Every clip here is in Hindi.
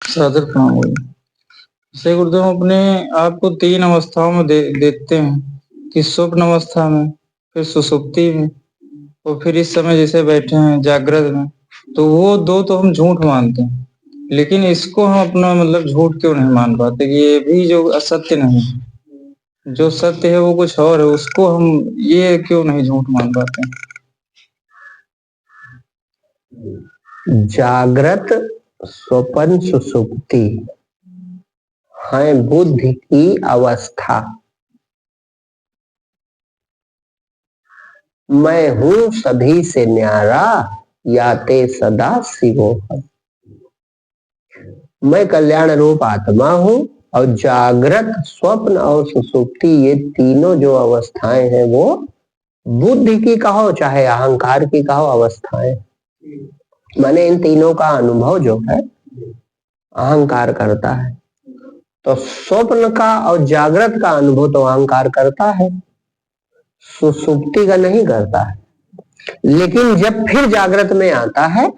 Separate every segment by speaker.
Speaker 1: सादर प्रणाम गुरु। जैसे गुरुदेव हम अपने आप को तीन अवस्थाओं में देखते हैं कि स्वप्न अवस्था में, फिर सुसुप्ति में और फिर इस समय जैसे बैठे हैं जागृत में। तो वो दो तो हम झूठ मानते हैं, लेकिन इसको हम अपना मतलब झूठ क्यों नहीं मान पाते कि ये भी जो असत्य नहीं है, जो सत्य है वो कुछ और है, उसको हम ये क्यों नहीं झूठ मान पाते?
Speaker 2: जागृत, स्वप्न, सुसुप्ति है बुद्धि की अवस्था। मैं हूं सभी से न्यारा, याते सदा शिवोहम। मैं कल्याण रूप आत्मा हूं और जागृत, स्वप्न और सुसुप्ति ये तीनों जो अवस्थाएं हैं वो बुद्धि की कहो चाहे अहंकार की कहो अवस्थाएं। माने इन तीनों का अनुभव जो है अहंकार करता है। तो स्वप्न का और जागृत का अनुभव तो अहंकार करता है, सुसुप्ति का नहीं करता है। लेकिन जब फिर जागृत में आता है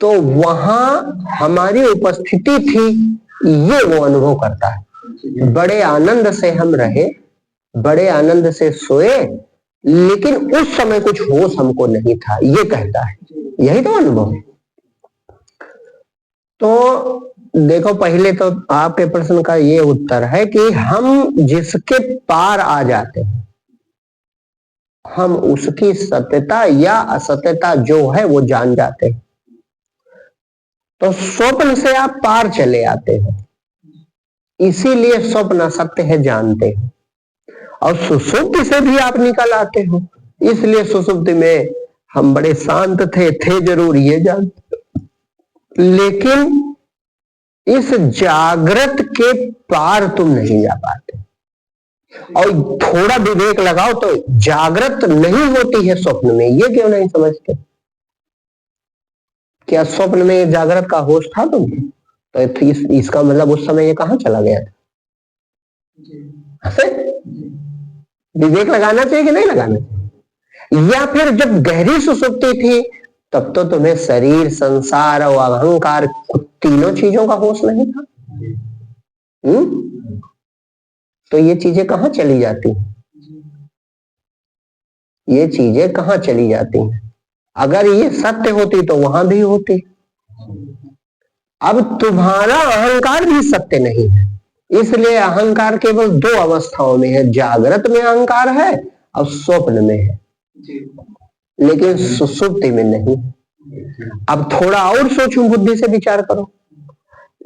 Speaker 2: तो वहां हमारी उपस्थिति थी, ये वो अनुभव करता है। बड़े आनंद से हम रहे, बड़े आनंद से सोए, लेकिन उस समय कुछ होश हमको नहीं था, ये कहता है। यही तो अनुभव है। तो देखो, पहले तो आपके प्रश्न का ये उत्तर है कि हम जिसके पार आ जाते हैं, हम उसकी सत्यता या असत्यता जो है वो जान जाते हैं। तो स्वप्न से आप पार चले आते हो, इसीलिए स्वप्न असत्य है जानते हो। और सुसुप्ति से भी आप निकल आते हो, इसलिए सुसुप्ति में हम बड़े शांत थे जरूर ये जानते। लेकिन इस जागृत के पार तुम नहीं जा पाते। और थोड़ा विवेक लगाओ तो जागृत नहीं होती है स्वप्न में, ये क्यों नहीं समझते? क्या स्वप्न में जागृत का होश था तुमको? तो इसका मतलब उस समय ये कहां चला गया था? विवेक लगाना चाहिए कि नहीं लगाना चाहिए? या फिर जब गहरी सुसुप्ति थी तब तो तुम्हें शरीर, संसार और अहंकार तीनों चीजों का होश नहीं था। तो ये चीजें कहां चली जाती हैं? ये चीजें कहां चली जाती हैं? अगर ये सत्य होती तो वहां भी होती। अब तुम्हारा अहंकार भी सत्य नहीं है, इसलिए अहंकार केवल दो अवस्थाओं में है, जागृत में अहंकार है और स्वप्न में है, लेकिन सुसुप्ति में नहीं। अब थोड़ा और सोचो, बुद्धि से विचार करो।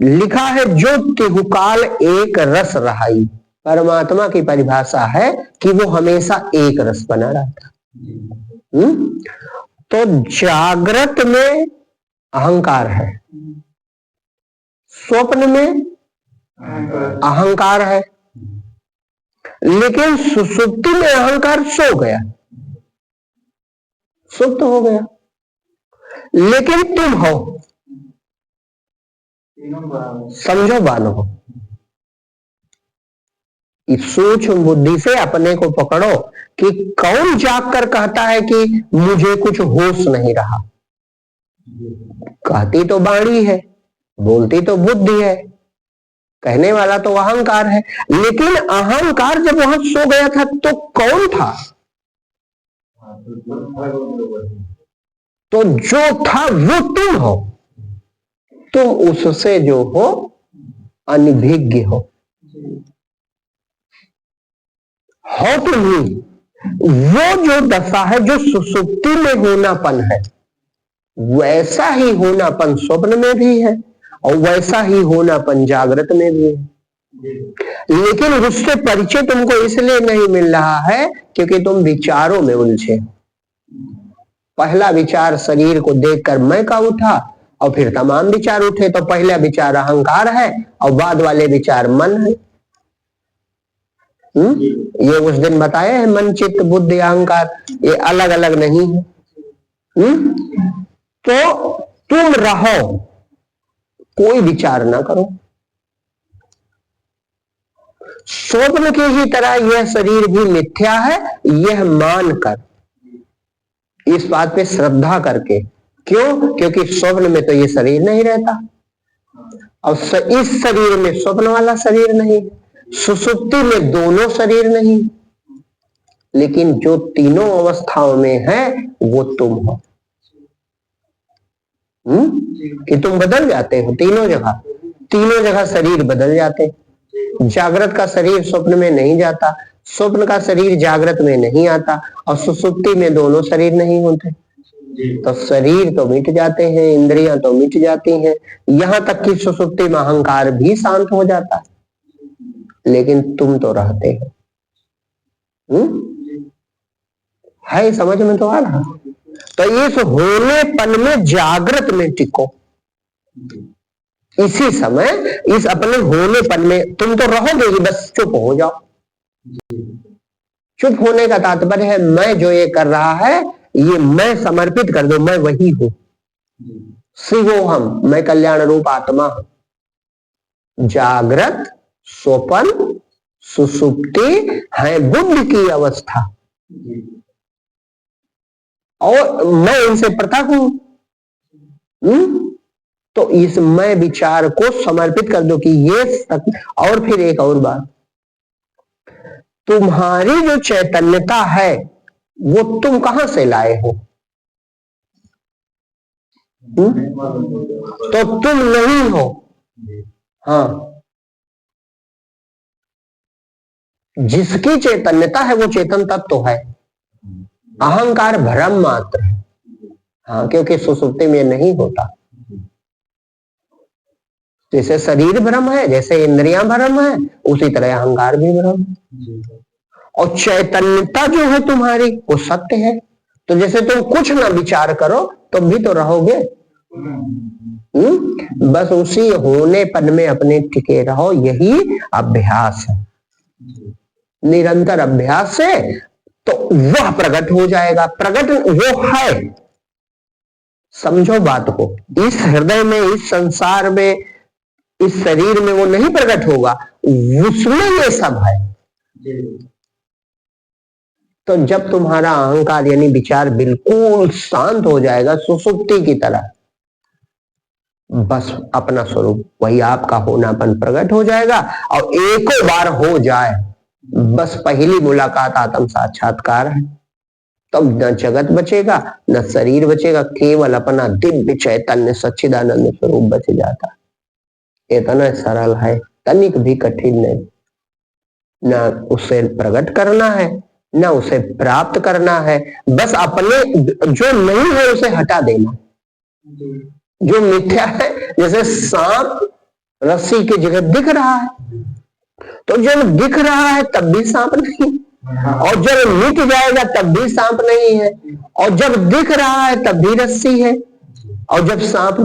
Speaker 2: लिखा है जो तिहुकाल एक रस रहाई। परमात्मा की परिभाषा है कि वो हमेशा एक रस बना रहता। तो जागृत में अहंकार है, स्वप्न में अहंकार है, लेकिन सुसुप्ति में अहंकार सो गया, सुप्त हो गया। लेकिन तुम हो, समझो बानो हो। इस सूक्ष्म बुद्धि से अपने को पकड़ो कि कौन जागकर कहता है कि मुझे कुछ होश नहीं रहा। कहती तो वाणी है, बोलती तो बुद्धि है, कहने वाला तो अहंकार है। लेकिन अहंकार जब वहां सो गया था तो कौन था? तो जो था वो तुम हो, तुम उससे जो हो अनभिज्ञ हो तुम ही। वो जो दशा है जो सुसुप्ति में होनापन है, वैसा ही होनापन स्वप्न में भी है और वैसा ही होनापन जागृत में भी है। लेकिन उससे परिचय तुमको इसलिए नहीं मिल रहा है क्योंकि तुम विचारों में उलझे। पहला विचार शरीर को देखकर मैं का उठा और फिर तमाम विचार उठे। तो पहला विचार अहंकार है और बाद वाले विचार मन है। ये उस दिन बताया है, मन, चित्त, बुद्धि, अहंकार ये अलग अलग नहीं है। तो तुम रहो, कोई विचार ना करो। स्वप्न की ही तरह यह शरीर भी मिथ्या है, यह मानकर, इस बात पे श्रद्धा करके। क्यों? क्योंकि स्वप्न में तो ये शरीर नहीं रहता, और इस शरीर में स्वप्न वाला शरीर नहीं, सुषुप्ति में दोनों शरीर नहीं, लेकिन जो तीनों अवस्थाओं में है वो तुम हो। कि तुम बदल जाते हो तीनों जगह शरीर बदल जाते। जागृत का शरीर स्वप्न में नहीं जाता, स्वप्न का शरीर जागृत में नहीं आता, और सुषुप्ति में दोनों शरीर नहीं होते। तो शरीर तो मिट जाते हैं, इंद्रियां तो मिट जाती हैं, यहां तक कि सुषुप्ति में अहंकार भी शांत हो जाता है, लेकिन तुम तो रहते हो। है समझ में तो आ रहा? तो इस होनेपन में जागृत में टिको, इसी समय इस अपने होनेपन में तुम तो रहोगे ही, बस चुप हो जाओ। चुप होने का तात्पर्य है मैं जो ये कर रहा है ये मैं समर्पित कर दो, मैं वही हूं, शिवोहम, मैं कल्याण रूप आत्मा हूं। जागृत, स्वप्न, सुषुप्ति है बुद्धि की अवस्था, और मैं इनसे पृथक हूं। तो इस मैं विचार को समर्पित कर दो कि ये और फिर एक और बात, तुम्हारी जो चैतन्यता है वो तुम कहां से लाए हो? तो तुम नहीं हो। हाँ, जिसकी चैतन्यता है वो चेतन तत्व है, अहंकार भ्रम मात्र है। हाँ, क्योंकि सुसुप्ति में नहीं होता। जैसे शरीर भ्रम है, जैसे इंद्रियां भ्रम है, उसी तरह अहंकार भी भ्रम है। और चैतन्यता जो है तुम्हारी वो सत्य है। तो जैसे तुम कुछ ना विचार करो तुम भी तो रहोगे। बस उसी होनेपन में अपने टिके रहो, यही अभ्यास है। निरंतर अभ्यास से तो वह प्रकट हो जाएगा। प्रकट वो है, समझो बात को, इस हृदय में, इस संसार में, इस शरीर में वो नहीं प्रकट होगा, उसमें ये सब है। तो जब तुम्हारा अहंकार यानी विचार बिल्कुल शांत हो जाएगा सुसुप्ति की तरह, बस अपना स्वरूप वही आपका होनापन प्रकट हो जाएगा। और एको बार हो जाए, बस पहली मुलाकात आत्म साक्षात्कार है। तब न जगत बचेगा न शरीर बचेगा, केवल अपना दिव्य चैतन्य सच्चिदानंद स्वरूप बच जाता। इतना सरल है, तनिक भी कठिन नहीं। न उसे प्रकट करना है न उसे प्राप्त करना है, बस अपने जो नहीं है उसे हटा देना। जो मिथ्या है, जैसे सांप रस्सी की जगह दिख रहा है, तो जब दिख रहा है तब भी सांप नहीं, और जब मिट जाएगा तब भी सांप नहीं है, और जब दिख रहा है तब भी रस्सी है, और जब सांप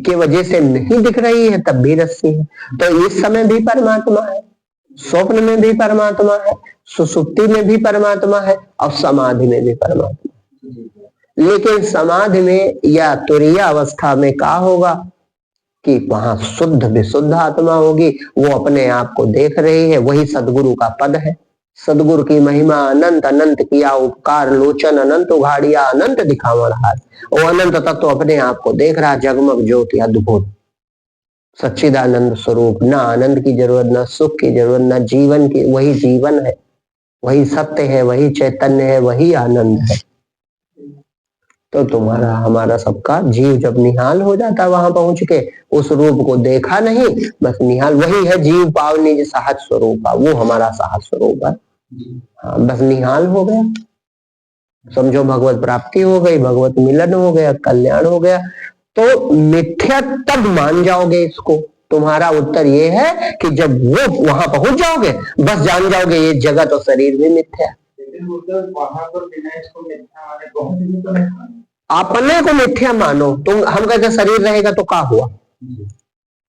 Speaker 2: के वजह से नहीं दिख रही है तब भी रस्सी है। तो इस समय भी परमात्मा है, स्वप्न में भी परमात्मा है, सुसुप्ति में भी परमात्मा है, और समाधि में भी परमात्मा। लेकिन समाधि में या तुरीय अवस्था में क्या होगा कि वहां शुद्ध विशुद्ध आत्मा होगी, वो अपने आप को देख रही है। वही सदगुरु का पद है। सदगुरु की महिमा अनंत, अनंत किया उपकार, लोचन अनंत उघाड़िया, अनंत दिखावा रहा। वो अनंत तत्व तो अपने आप को देख रहा, जगमग ज्योति अद्भुत सच्चिदानंद स्वरूप। ना आनंद की जरूरत, ना सुख की जरूरत, ना जीवन की, वही जीवन है, वही सत्य है, वही चैतन्य है, वही आनंद है। तो तुम्हारा हमारा सबका जीव जब निहाल हो जाता वहां पहुंच के, उस रूप को देखा नहीं, बस निहाल, वही है जीव पावनी जो सहज स्वरूप है, वो हमारा सहज स्वरूप है। हाँ, बस निहाल हो गया, समझो भगवत प्राप्ति हो गई, भगवत मिलन हो गया, कल्याण हो गया। तो मिथ्या तब मान जाओगे इसको। तुम्हारा उत्तर ये है कि जब वो वहां पहुंच जाओगे बस जान जाओगे ये जगत और शरीर भी मिथ्या है। वहां पर बिना इसको मिथ्या माने पहुंच तो नहीं, अपने को मिथ्या मानो। तुम, हम कहते शरीर रहेगा तो क्या हुआ?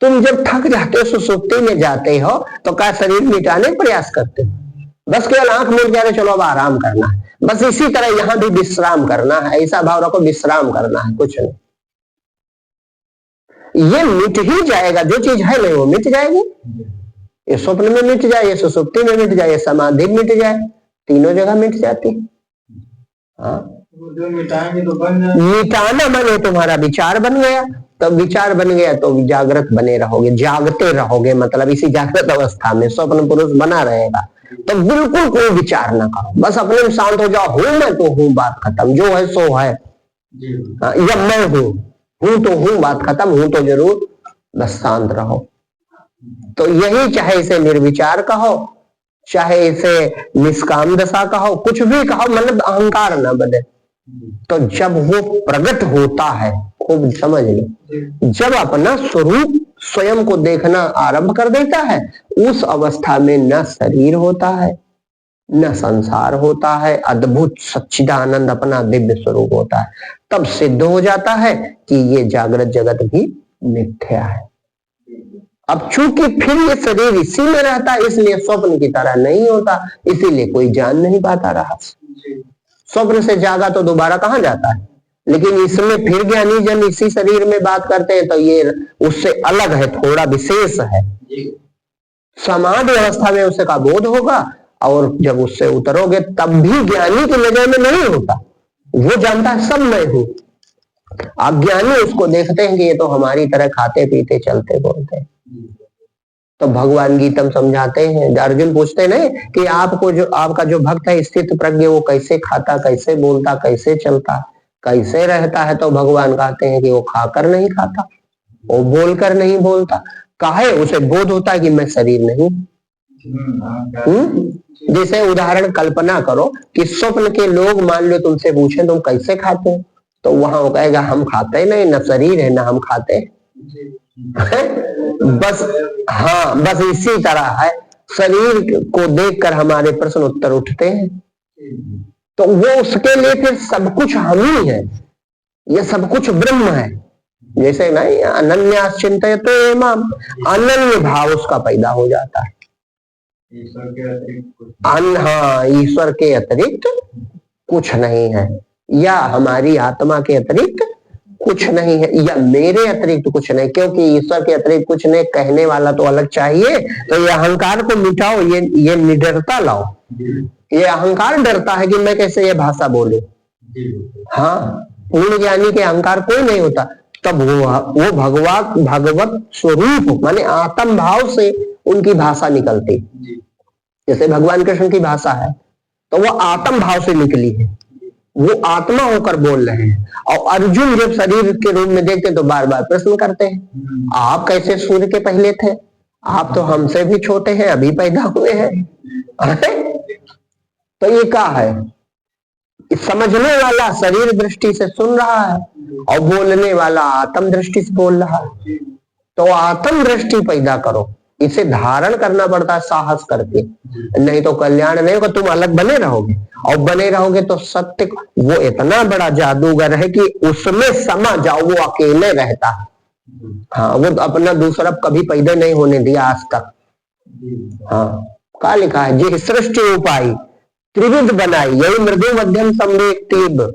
Speaker 2: तुम जब थक जाते हो, सुसुप्ति में जाते हो, तो क्या शरीर मिटाने का प्रयास करते हो? बस केवल आंख मिट जा रहे, चलो अब आराम करना है। बस इसी तरह यहाँ भी विश्राम करना है, ऐसा भाव रखो विश्राम करना है, कुछ नहीं। ये मिट ही जाएगा, जो चीज है नहीं वो मिट जाएगी। ये स्वप्न में मिट जाए, ये सुसुप्ति में मिट जाए, ये समाधि में मिट जाए, तीनों जगह मिट जाती। हाँ, जो मिटाएंगे तो बन जाए। मिटाना माने तुम्हारा विचार बन गया, तब विचार बन गया तो जागृत बने रहोगे, जागते रहोगे, मतलब इसी जागृत अवस्था में स्वप्न पुरुष बना रहेगा। तो बिल्कुल कोई विचार ना करो, बस अपने में शांत हो जाओ, हूं मैं तो हूं, बात खत्म, जो है सो है। या मैं हूं तो हूं, बात खत्म, हूं तो जरूर, बस शांत रहो। तो यही, चाहे इसे निर्विचार कहो, चाहे इसे निष्काम दशा कहो, कुछ भी कहो, मतलब अहंकार ना बने। तो जब वो प्रकट होता है, खूब समझ लो, जब अपना स्वरूप स्वयं को देखना आरंभ कर देता है, उस अवस्था में न शरीर होता है, न संसार होता है, अद्भुत सच्चिदानंद अपना दिव्य स्वरूप होता है। तब सिद्ध हो जाता है कि ये जागृत जगत भी मिथ्या है। अब चूंकि फिर ये शरीर इसी में रहता है, इसलिए स्वप्न की तरह नहीं होता, इसीलिए कोई जान नहीं पाता रहा। स्वप्न से जागा तो दोबारा कहां जाता है, लेकिन इसमें फिर ज्ञानी जन इसी शरीर में बात करते हैं, तो ये उससे अलग है, थोड़ा विशेष है। समाधि अवस्था में उसे का बोध होगा, और जब उससे उतरोगे तब भी ज्ञानी की नजर में नहीं होता, वो जानता है सब मैं हूं। अज्ञानी उसको देखते हैं कि ये तो हमारी तरह खाते पीते चलते बोलते हैं। तो भगवान गीता में समझाते हैं, अर्जुन पूछते नहीं कि आपको जो आपका जो भक्त है स्थित प्रज्ञ, वो कैसे खाता, कैसे बोलता, कैसे चलता, कैसे रहता है? तो भगवान कहते हैं कि वो खाकर नहीं खाता, वो बोलकर नहीं बोलता। काहे? उसे बोध होता है कि मैं शरीर नहीं। जैसे उदाहरण कल्पना करो कि स्वप्न के लोग मान लो तुमसे पूछे तुम कैसे खाते हो, तो वहां वो कहेगा हम खाते नहीं, न शरीर है न हम खाते। बस हाँ, बस इसी तरह है, शरीर को देखकर हमारे प्रश्न उत्तर उठते हैं, तो वो उसके लिए फिर सब कुछ हम ही है, ये सब कुछ ब्रह्म है। जैसे नहीं अनन्यास चिंतयते इमाम, अनन्य भाव उसका पैदा हो जाता है। हाँ, ईश्वर के अतिरिक्त कुछ नहीं है, या हमारी आत्मा के अतिरिक्त कुछ नहीं है, या मेरे अतिरिक्त कुछ नहीं, क्योंकि ईश्वर के अतिरिक्त कुछ नहीं कहने वाला तो अलग चाहिए। तो ये अहंकार को मिटाओ, ये निडरता लाओ। ये अहंकार डरता है कि मैं कैसे ये भाषा बोलूं। हाँ, पूर्ण ज्ञानी के अहंकार कोई नहीं होता, तब वो भगवत स्वरूप माने आत्म भाव से उनकी भाषा निकलती। जैसे भगवान कृष्ण की भाषा है तो वो आत्म भाव से निकली है, वो आत्मा होकर बोल रहे हैं। और अर्जुन जब शरीर के रूप में देखते तो बार बार प्रश्न करते हैं, आप कैसे सूर्य के पहले थे, आप तो हमसे भी छोटे हैं, अभी पैदा हुए हैं। तो ये क्या है? समझने वाला शरीर दृष्टि से सुन रहा है और बोलने वाला आत्म दृष्टि से बोल रहा है। तो आत्म दृष्टि पैदा करो, इसे धारण करना पड़ता है साहस करके, नहीं तो कल्याण नहीं होगा। तुम अलग बने रहोगे, और बने रहोगे तो सत्य वो इतना बड़ा जादूगर है कि उसमें समा जाओ, वो अकेले रहता है। हाँ, वो अपना दूसरा कभी पैदा नहीं होने दिया आज तक। हाँ, क्या लिखा है? जी सृष्टि उपाय त्रिविध बनाई, यही मृदु मध्यम संवेग तीव्र,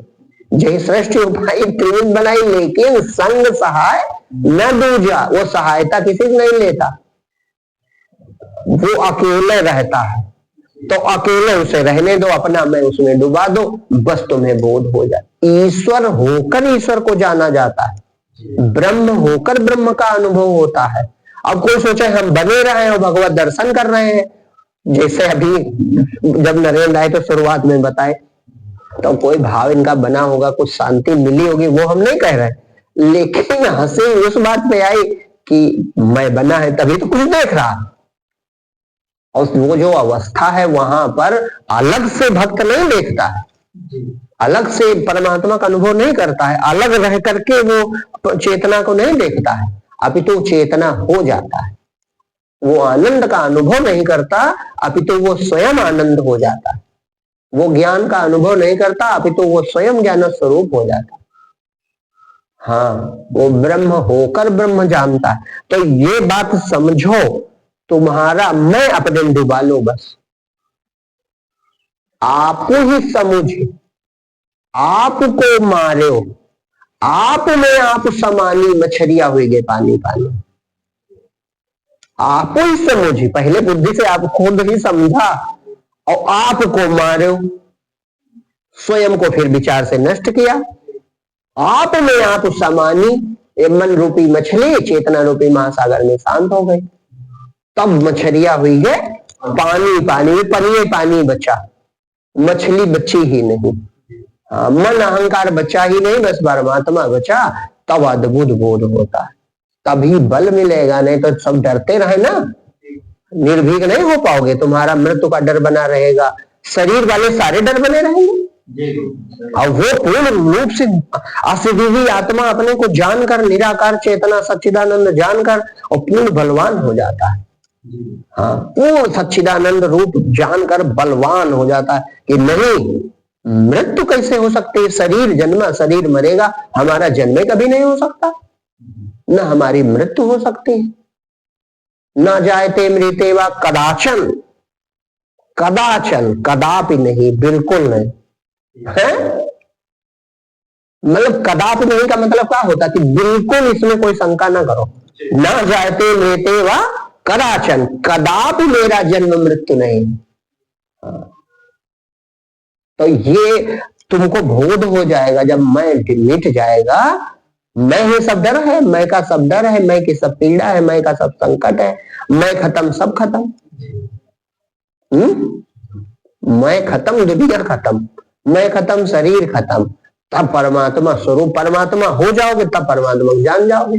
Speaker 2: जय सृष्टि उपाय त्रिविध बनाई, लेकिन संग सहाय न दूजा, वो सहायता किसी से नहीं लेता, वो अकेले रहता है। तो अकेले उसे रहने दो, अपना मैं उसमें डुबा दो, बस तुम्हें बोध हो जाए। ईश्वर होकर ईश्वर को जाना जाता है, ब्रह्म होकर ब्रह्म का अनुभव होता है। अब कोई सोचे हम बने रहे और भगवत दर्शन कर रहे हैं, जैसे अभी जब नरेंद्र आए तो शुरुआत में बताए, तो कोई भाव इनका बना होगा, कुछ शांति मिली होगी, वो हम नहीं कह रहे, लेकिन हंसी उस बात पे आई कि मैं बना है तभी तो कुछ देख रहा। और वो जो अवस्था है वहां पर अलग से भक्त नहीं देखता है, अलग से परमात्मा का अनुभव नहीं करता है, अलग रह करके वो चेतना को नहीं देखता है, अपितु चेतना हो जाता है। वो आनंद का अनुभव नहीं करता, अपितु वो स्वयं आनंद हो जाता है। वो ज्ञान का अनुभव नहीं करता, अपितु वो स्वयं ज्ञान स्वरूप हो जाता है। हाँ, वो ब्रह्म होकर ब्रह्म जानता है। तो ये बात समझो, तुम्हारा मैं अपने डुबा लो, बस आपको ही समझे, आपको मारो, आप में आप समानी मछरिया हुई गए पानी पानी। आप ही समझी, पहले बुद्धि से आप खुद ही समझा और आपको मारो, स्वयं को फिर विचार से नष्ट किया। आप में आप समानी, ये मन रूपी मछली चेतना रूपी महासागर में शांत हो गई। तब मछलियां हुई है पानी, पानी में पनिए पानी बचा, मछली बची ही नहीं। हाँ, मन अहंकार बचा ही नहीं, बस परमात्मा बचा। तब अद्भुत बोध होता है, तभी बल मिलेगा। नहीं तो सब डरते रहे ना, निर्भीक नहीं हो पाओगे। तुम्हारा मृत्यु का डर बना रहेगा, शरीर वाले सारे डर बने रहेंगे। और वो पूर्ण रूप से असिद्धि आत्मा अपने को जानकर, निराकार चेतना सच्चिदानंद जानकर और पूर्ण बलवान हो जाता है। हाँ, पूर्ण सच्चिदानंद रूप जानकर बलवान हो जाता है कि नहीं, मृत्यु कैसे हो सकती है? शरीर जन्मा, शरीर मरेगा, हमारा जन्मे कभी नहीं हो सकता, न हमारी मृत्यु हो सकती है। न जायते मृते वा कदाचन, कदाचन कदापि नहीं, बिल्कुल नहीं है। मतलब कदापि नहीं का मतलब क्या होता कि बिल्कुल इसमें कोई शंका ना करो। न जायते मृते वा कदाचन, कदापि मेरा जन्म मृत्यु नहीं। तो ये तुमको बोध हो जाएगा जब मैं मिट जाएगा। मैं ही सब डर है, मैं का सब डर है, मैं की सब पीड़ा है, मैं का सब संकट है, मैं खत्म सब खत्म। मैं खत्म, दुनिया खत्म, मैं खत्म, शरीर खत्म। तब परमात्मा स्वरूप परमात्मा हो जाओगे, तब परमात्मा को जान जाओगे।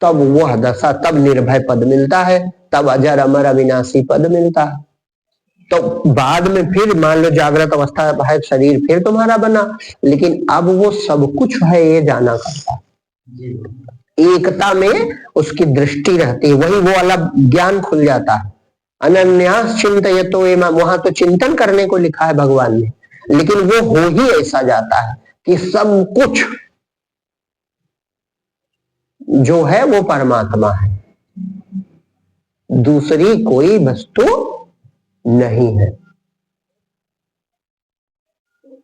Speaker 2: तब वह दशा, तब निर्भय पद मिलता है, तब अजर अमर अविनाशी पद मिलता है। तो बाद में फिर मान लो जागृत अवस्था है, शरीर फिर तुम्हारा बना, लेकिन अब वो सब कुछ है ये जाना करता है। एकता में उसकी दृष्टि रहती है, वही वो अलग ज्ञान खुल जाता है। अनन्यास चिंतयतो एमा, वहां तो चिंतन करने को लिखा है भगवान ने, लेकिन वो हो ही ऐसा जाता है कि सब कुछ जो है वो परमात्मा है, दूसरी कोई वस्तु नहीं है।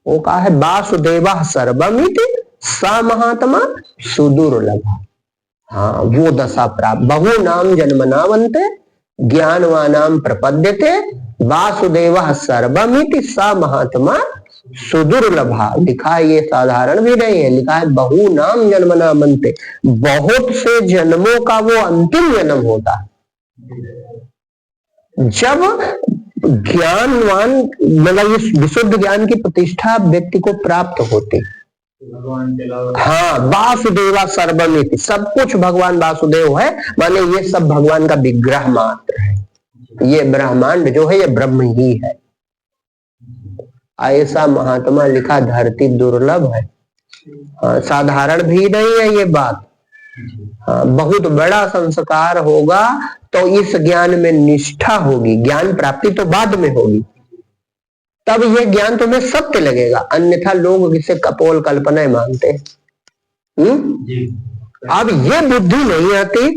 Speaker 2: वो कहा है वासुदेवा सर्वमिति सा महात्मा सुदुर्लभ। हाँ, वो दशा प्राप्त। बहु नाम जन्मनावन्ते ज्ञानवानाम प्रपद्यते वासुदेवा सर्वमिति सा महात्मा सुदुर्लभा। लिखा है, ये साधारण भी नहीं है, लिखा है बहु नाम जन्मनावन्ते, बहुत से जन्मों का वो अंतिम जन्म होता है। जब ज्ञानवान, मतलब इस विशुद्ध ज्ञान की प्रतिष्ठा व्यक्ति को प्राप्त होती। हाँ, वासुदेवा सर्वमिति, सब कुछ भगवान वासुदेव है, माने ये सब भगवान का विग्रह मात्र है। ये ब्रह्मांड जो है ये ब्रह्म ही है। ऐसा महात्मा लिखा, धरती दुर्लभ है। हाँ, साधारण भी नहीं है ये बात। हाँ, बहुत बड़ा संस्कार होगा तो इस ज्ञान में निष्ठा होगी। ज्ञान प्राप्ति तो बाद में होगी, तब ये ज्ञान तुम्हें सत्य लगेगा, अन्यथा लोग इसे कपोल कल्पना मानते हैं। अब ये बुद्धि नहीं आती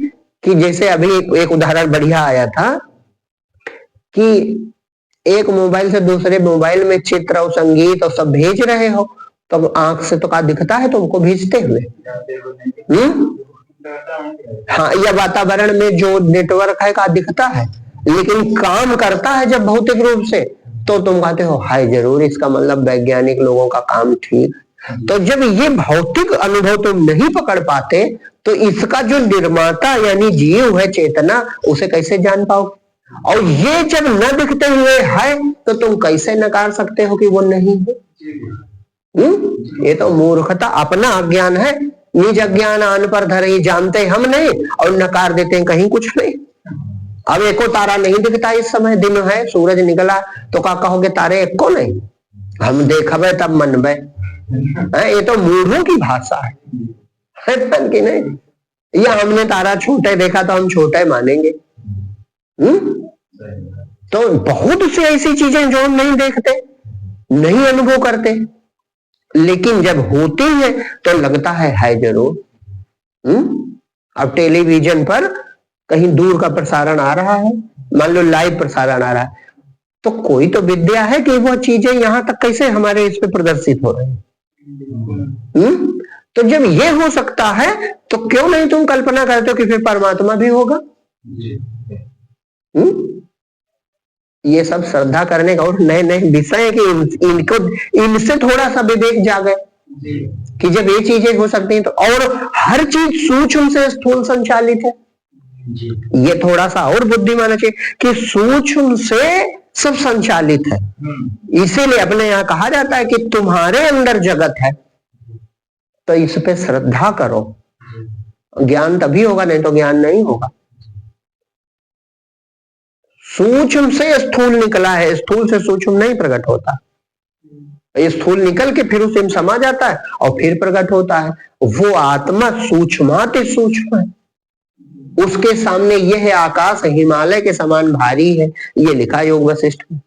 Speaker 2: कि जैसे अभी एक उदाहरण बढ़िया आया था कि एक मोबाइल से दूसरे मोबाइल में चित्र और संगीत और सब भेज रहे हो, तो आंख से तो क्या दिखता है तुमको भेजते हुए? हाँ, या वातावरण में जो नेटवर्क है का दिखता है, लेकिन काम करता है जब भौतिक रूप से, तो तुम कहते हो हाय जरूर, इसका मतलब वैज्ञानिक लोगों का काम ठीक। तो जब ये भौतिक अनुभव तुम नहीं पकड़ पाते, तो इसका जो निर्माता यानी जीव है, चेतना, उसे कैसे जान पाओगे? और ये जब न दिखते हुए है तो तुम कैसे नकार सकते हो कि वो नहीं है? ये तो मूर्खता, अपना अज्ञान है। निज अज्ञान आन पर धरे, जानते हम नहीं और नकार देते हैं कहीं कुछ नहीं। अब एको तारा नहीं दिखता इस समय, दिन है, सूरज निकला, तो क्या कहोगे तारे एको नहीं? हम देखबे तब मनबे। ये तो मूढ़ों की भाषा है कि नहीं? या हमने तारा छोटे देखा तो हम छोटे मानेंगे। तो बहुत सी ऐसी चीजें जो हम नहीं देखते, नहीं अनुभव करते, लेकिन जब होती है तो लगता है जरूर। अब टेलीविजन पर कहीं दूर का प्रसारण आ रहा है, मान लो लाइव प्रसारण आ रहा है, तो कोई तो विद्या है कि वो चीजें यहां तक कैसे हमारे इस पे प्रदर्शित हो रही है। तो जब ये हो सकता है तो क्यों नहीं तुम कल्पना करते हो कि फिर परमात्मा भी होगा? ये सब श्रद्धा करने का और नए नए विषय है कि इनको, इनसे थोड़ा सा विवेक जागे। कि जब ये चीजें हो सकती हैं तो, और हर चीज सूक्ष्म से स्थूल संचालित है। ये थोड़ा सा और बुद्धि मानना चाहिए कि सूक्ष्म से सब संचालित है। इसीलिए अपने यहाँ कहा जाता है कि तुम्हारे अंदर जगत है तो इस पे श्रद्धा करो, ज्ञान तभी होगा, नहीं तो ज्ञान नहीं होगा। सूक्ष्म से स्थूल निकला है, स्थूल से सूक्ष्म नहीं प्रकट होता। ये स्थूल निकल के फिर उसे समा जाता है और फिर प्रकट होता है। वो आत्मा सूक्ष्माति सूक्ष्म है, उसके सामने यह है आकाश हिमालय के समान भारी है, ये लिखा योग वशिष्ठ में।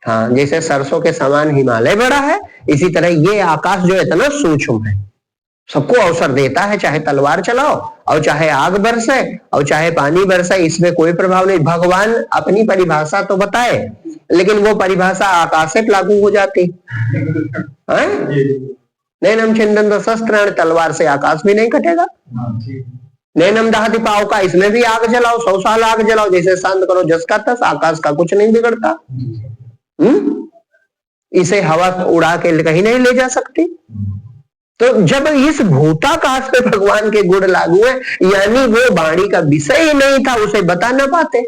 Speaker 2: हाँ, जैसे सरसों के समान हिमालय बड़ा है, इसी तरह ये आकाश जो है इतना सूक्ष्म है, सबको अवसर देता है, चाहे तलवार चलाओ और चाहे आग बरसे और चाहे पानी बरसे, इसमें कोई प्रभाव नहीं। भगवान अपनी परिभाषा तो बताए, लेकिन वो परिभाषा आकाश से लागू हो जाती है। नैनम छिंदन शस्त्राण, तलवार से आकाश भी नहीं कटेगा। नैनम दहति पाव का, इसमें भी आग जलाओ, 100 साल आग जलाओ, जैसे शांत करो जस का तस, आकाश का कुछ नहीं बिगड़ता। इसे हवा उड़ा के कहीं नहीं ले जा सकती। तो जब इस भूताकाश पे भगवान के गुण लागू है, यानी वो वाणी का विषय ही नहीं था, उसे बता ना पाते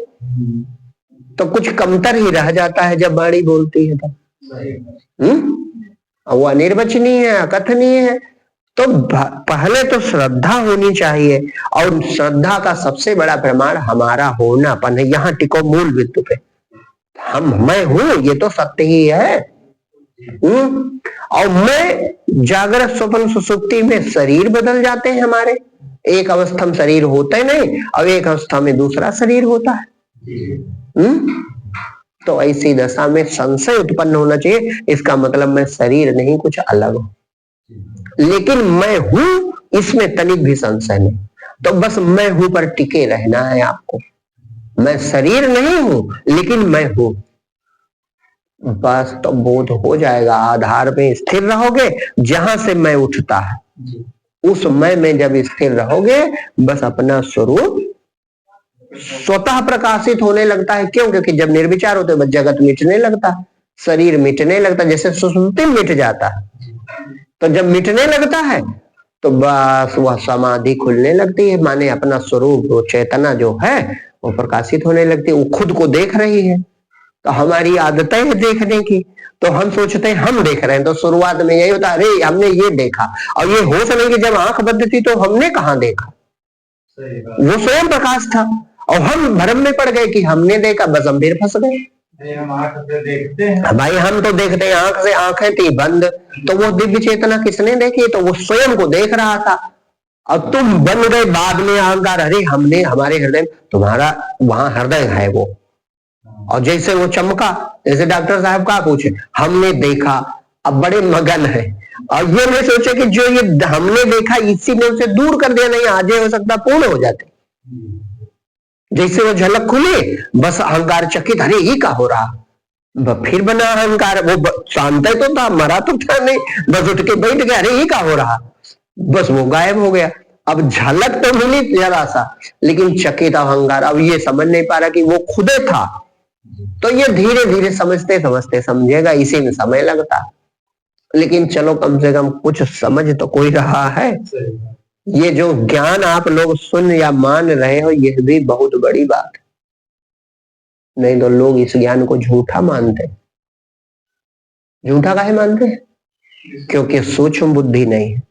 Speaker 2: तो कुछ कमतर ही रह जाता है जब वाणी बोलती है तो। वो अनिर्वचनीय है, अकथनीय है। तो पहले तो श्रद्धा होनी चाहिए, और श्रद्धा का सबसे बड़ा प्रमाण हमारा होनापन है। यहाँ टिको मूल बिंदु पे, मैं हूं ये तो सत्य ही है। और मैं जागृत स्वप्न सुसुप्ति में शरीर बदल जाते हैं हमारे, एक अवस्था में शरीर होता ही नहीं और एक अवस्था में दूसरा शरीर होता है। तो ऐसी दशा में संशय उत्पन्न होना चाहिए, इसका मतलब मैं शरीर नहीं, कुछ अलग हूं, लेकिन मैं हूं इसमें तनिक भी संशय नहीं। तो बस मैं हूं पर टिके रहना है आपको। मैं शरीर नहीं हूं लेकिन मैं हूं, बस तो बोध हो जाएगा। आधार में स्थिर रहोगे, जहां से मैं उठता है उस मैं में जब स्थिर रहोगे, बस अपना स्वरूप स्वतः प्रकाशित होने लगता है। क्यों? क्योंकि जब निर्विचार होते बस जगत मिटने लगता है, शरीर मिटने लगता है, जैसे सुषुप्ति मिट जाता है। तो जब मिटने लगता है तो बस वह समाधि खुलने लगती है, माने अपना स्वरूप, वो चेतना जो है वो प्रकाशित होने लगती है, वो खुद को देख रही है। तो हमारी आदतें है देखने की, तो हम सोचते हैं हम देख रहे हैं। तो शुरुआत में यही होता है, अरे हमने ये देखा, और ये होश नहीं कि जब आंख बंद थी तो हमने कहाँ देखा, वो स्वयं प्रकाश था, और हम भ्रम में पड़ गए कि हमने देखा, बस हम फिर फंस गए।
Speaker 1: हम आंख से देखते हैं
Speaker 2: भाई, हम तो देखते हैं आंख से, आंखें थी बंद, तो वो दिव्य चेतना किसने देखी? तो वो स्वयं को देख रहा था। अब तुम बन गए बाद में अहंकार, अरे हमने, हमारे हृदय, तुम्हारा वहां हृदय है वो, और जैसे वो चमका, जैसे डॉक्टर साहब का पूछे हमने देखा, अब बड़े मगन है, और ये नहीं सोचे कि जो ये हमने देखा इसी ने उसे दूर कर दिया, नहीं आज हो सकता पूर्ण हो जाते। जैसे वो झलक खुली, बस अहंकार चकित, अरे ये क्या हो रहा, फिर बना अहंकार। वो शांत तो था, मरा तो था नहीं, बस उठ के बैठ गया, अरे ये क्या हो रहा, बस वो गायब हो गया। अब झलक तो मिली जरा सा, लेकिन चकित अहंकार अब ये समझ नहीं पा रहा कि वो खुदे था। तो ये धीरे धीरे समझते समझते समझेगा, इसी में समय लगता, लेकिन चलो कम से कम कुछ समझ तो कोई रहा है। ये जो ज्ञान आप लोग सुन या मान रहे हो, यह भी बहुत बड़ी बात है, नहीं तो लोग इस ज्ञान को झूठा मानते। झूठा काहे मानते हैं? क्योंकि सूक्ष्म बुद्धि नहीं है।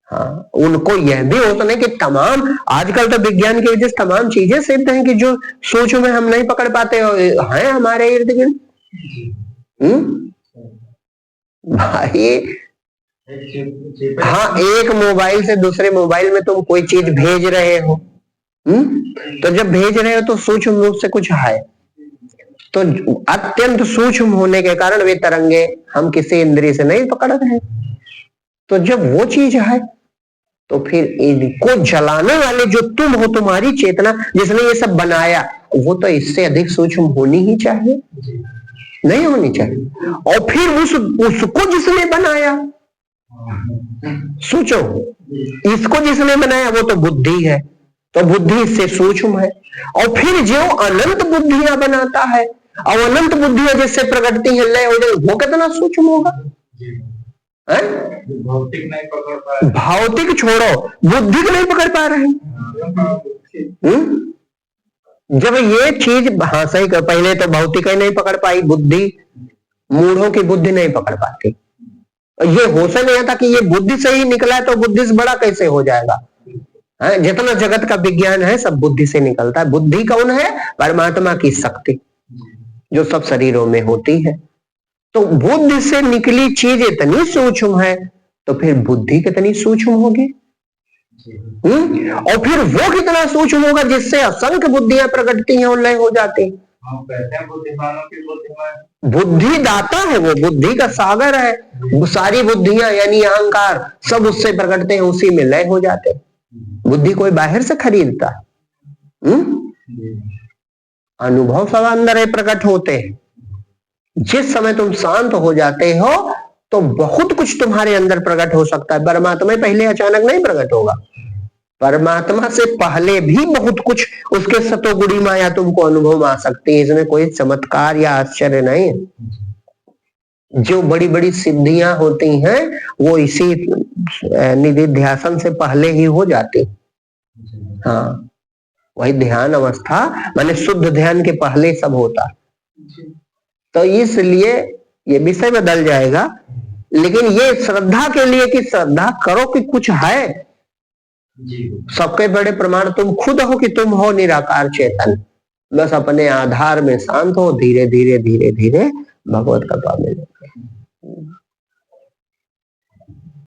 Speaker 2: हाँ, उनको यह भी होता नहीं कि तमाम, आजकल तो विज्ञान की वजह से तमाम चीजें सिद्ध हैं कि जो सूक्ष्म में हम नहीं पकड़ पाते हैं हमारे इर्द गिर्द। भाई हाँ, एक मोबाइल से दूसरे मोबाइल में तुम कोई चीज भेज रहे हो, तो जब भेज रहे हो तो सूक्ष्म रूप से कुछ है, तो अत्यंत सूक्ष्म होने के कारण वे तरंगे हम किसी इंद्रिय से नहीं पकड़ रहे। तो जब वो चीज है तो फिर इनको जलाने वाले जो तुम हो, तुम्हारी चेतना जिसने ये सब बनाया, वो तो इससे अधिक सूक्ष्म होनी ही चाहिए, नहीं होनी चाहिए। और फिर उसको जिसने बनाया, सोचो, इसको जिसने बनाया वो तो बुद्धि है, तो बुद्धि इससे सूक्ष्म है। और फिर जो अनंत बुद्धियां बनाता है, और अनंत बुद्धियां जिससे प्रकटती है लय हो जाए, वो कितना सूक्ष्म होगा। हैं?
Speaker 1: भौतिक नहीं पकड़ पा रहे,
Speaker 2: भौतिक छोड़ो, बुद्धि को नहीं पकड़ पा रहे हैं। जब ये चीज, हाँ सही कर, पहले तो भौतिक ही नहीं पकड़ पाई, बुद्धि, मूढ़ों की बुद्धि नहीं पकड़ पाती। ये होश नहीं आता कि ये बुद्धि से ही निकला है, तो बुद्धि से बड़ा कैसे हो जाएगा? जितना जगत का विज्ञान है सब बुद्धि से निकलता है। बुद्धि कौन है? परमात्मा की शक्ति जो सब शरीरों में होती है। तो बुद्धि से निकली चीज इतनी सूक्ष्म है, तो फिर बुद्धि कितनी सूक्ष्म होगी? और फिर वो कितना सूक्ष्म होगा जिससे असंख्य बुद्धियां प्रकटती हैं और लय हो जाती हैं।
Speaker 1: कहते हैं बुद्धिमानों की बुद्धिमान,
Speaker 2: बुद्धि दाता है, वो बुद्धि का सागर है। वो सारी बुद्धियां यानी अहंकार सब उससे प्रकटते हैं, उसी में लय हो जाते हैं। बुद्धि कोई बाहर से खरीदता है? अनुभव सब अंदर ही प्रकट होते हैं। जिस समय तुम शांत हो जाते हो तो बहुत कुछ तुम्हारे अंदर प्रकट हो सकता है। परमात्मा पहले अचानक नहीं प्रकट होगा, परमात्मा से पहले भी बहुत कुछ उसके सतोगुणी माया तुमको अनुभव में आ सकती है। इसमें कोई चमत्कार या आश्चर्य नहीं है। जो बड़ी बड़ी सिद्धियां होती हैं वो इसी निधिध्यासन से पहले ही हो जाती। हाँ, वही ध्यान अवस्था माने शुद्ध ध्यान के पहले सब होता। तो इसलिए ये विषय बदल जाएगा, लेकिन ये श्रद्धा के लिए कि श्रद्धा करो कि कुछ है। सबके बड़े प्रमाण तुम खुद हो कि तुम हो निराकार चेतन। बस अपने आधार में शांत हो, धीरे धीरे धीरे धीरे भगवत कृपा मिलेगी।